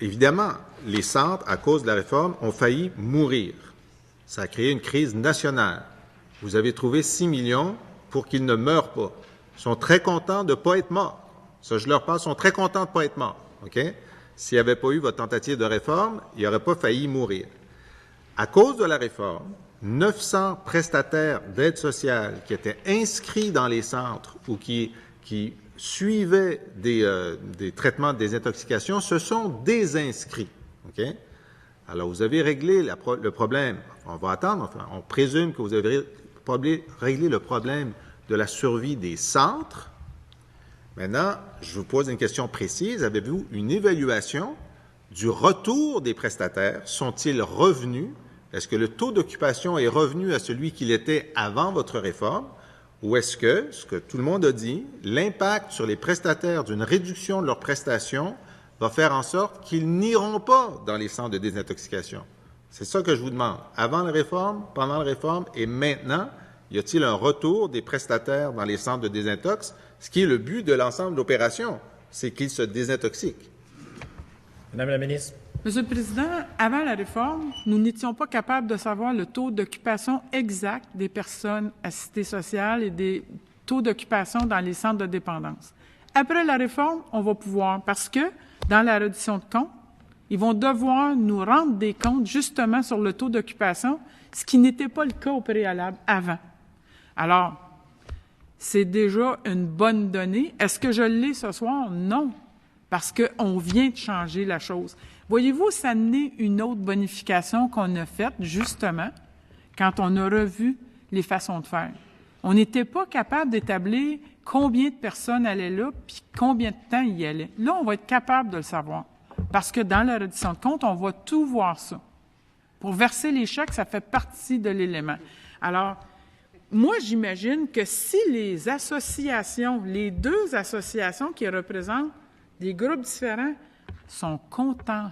évidemment, les centres, à cause de la réforme, ont failli mourir. Ça a créé une crise nationale. Vous avez trouvé 6 millions pour qu'ils ne meurent pas. Ils sont très contents de ne pas être morts. Ça, je leur parle, ils sont très contents de ne pas être morts. OK? S'il n'y avait pas eu votre tentative de réforme, ils n'auraient pas failli mourir. À cause de la réforme, 900 prestataires d'aide sociale qui étaient inscrits dans les centres ou qui suivaient des traitements de désintoxication se sont désinscrits. OK? Alors, vous avez réglé le problème. On va attendre. Enfin, on présume que vous avez réglé le problème de la survie des centres. Maintenant, je vous pose une question précise. Avez-vous une évaluation du retour des prestataires? Sont-ils revenus? Est-ce que le taux d'occupation est revenu à celui qu'il était avant votre réforme? Ou est-ce que, ce que tout le monde a dit, l'impact sur les prestataires d'une réduction de leurs prestations va faire en sorte qu'ils n'iront pas dans les centres de désintoxication? C'est ça que je vous demande. Avant la réforme, pendant la réforme et maintenant, y a-t-il un retour des prestataires dans les centres de désintox? Ce qui est le but de l'ensemble de l'opération, c'est qu'ils se désintoxiquent. Madame la ministre. Monsieur le Président, avant la réforme, nous n'étions pas capables de savoir le taux d'occupation exact des personnes assistées sociales et des taux d'occupation dans les centres de dépendance. Après la réforme, on va pouvoir, parce que dans la reddition de comptes, ils vont devoir nous rendre des comptes justement sur le taux d'occupation, ce qui n'était pas le cas au préalable avant. Alors, c'est déjà une bonne donnée. Est-ce que je l'ai ce soir? Non, parce qu'on vient de changer la chose. Voyez-vous, ça n'est une autre bonification qu'on a faite, justement, quand on a revu les façons de faire. On n'était pas capable d'établir combien de personnes allaient là, puis combien de temps y allaient. Là, on va être capable de le savoir, parce que dans la reddition de comptes, on va tout voir ça. Pour verser les chèques, ça fait partie de l'élément. Alors, moi, j'imagine que si les associations, les deux associations qui représentent des groupes différents, sont contents,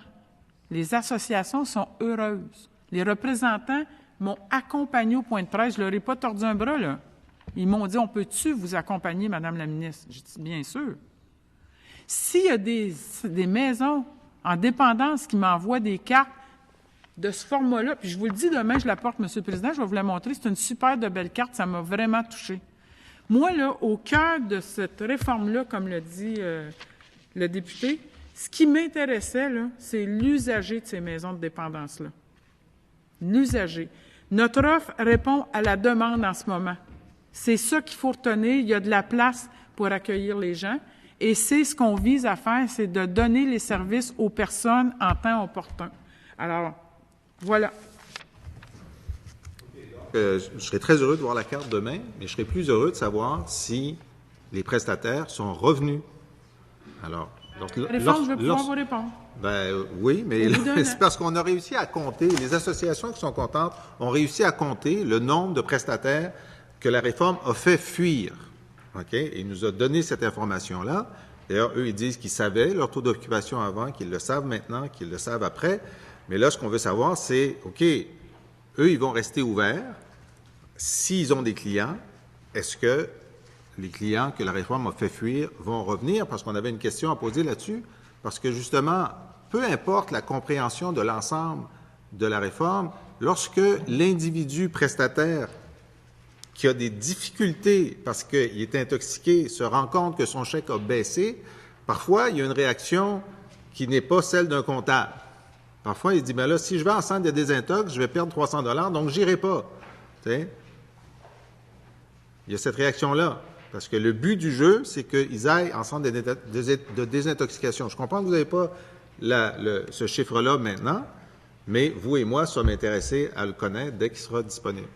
les associations sont heureuses. Les représentants m'ont accompagné au point de presse. Je ne leur ai pas tordu un bras, là. Ils m'ont dit, on peut-tu vous accompagner, Madame la ministre? J'ai dit, bien sûr. S'il y a des maisons en dépendance qui m'envoient des cartes de ce format-là, puis je vous le dis demain, je la porte, Monsieur le Président, je vais vous la montrer, c'est une super de belle carte, ça m'a vraiment touchée. Moi, là, au cœur de cette réforme-là, comme l'a dit le député, ce qui m'intéressait, là, c'est l'usager de ces maisons de dépendance-là. L'usager. Notre offre répond à la demande en ce moment. C'est ça qu'il faut retenir. Il y a de la place pour accueillir les gens. Et c'est ce qu'on vise à faire, c'est de donner les services aux personnes en temps opportun. Alors, voilà. Je serais très heureux de voir la carte demain, mais je serais plus heureux de savoir si les prestataires sont revenus. Alors, la réforme, je vais pouvoir vous répondre. Oui, mais c'est parce qu'on a réussi à compter, les associations qui sont contentes ont réussi à compter le nombre de prestataires que la réforme a fait fuir. OK? Et il nous a donné cette information-là. D'ailleurs, eux, ils disent qu'ils savaient leur taux d'occupation avant, qu'ils le savent maintenant, qu'ils le savent après. Mais là, ce qu'on veut savoir, c'est, OK, eux, ils vont rester ouverts. S'ils ont des clients, est-ce que les clients que la réforme a fait fuir vont revenir? Parce qu'on avait une question à poser là-dessus. Parce que, justement, peu importe la compréhension de l'ensemble de la réforme, lorsque l'individu prestataire qui a des difficultés parce qu'il est intoxiqué se rend compte que son chèque a baissé, parfois, il y a une réaction qui n'est pas celle d'un comptable. Parfois, il se dit, bien là, si je vais en centre de désintox, je vais perdre 300 $, donc je n'irai pas. T'sais? Il y a cette réaction-là. Parce que le but du jeu, c'est qu'ils aillent en centre de désintoxication. Je comprends que vous n'avez pas ce chiffre-là maintenant, mais vous et moi sommes intéressés à le connaître dès qu'il sera disponible.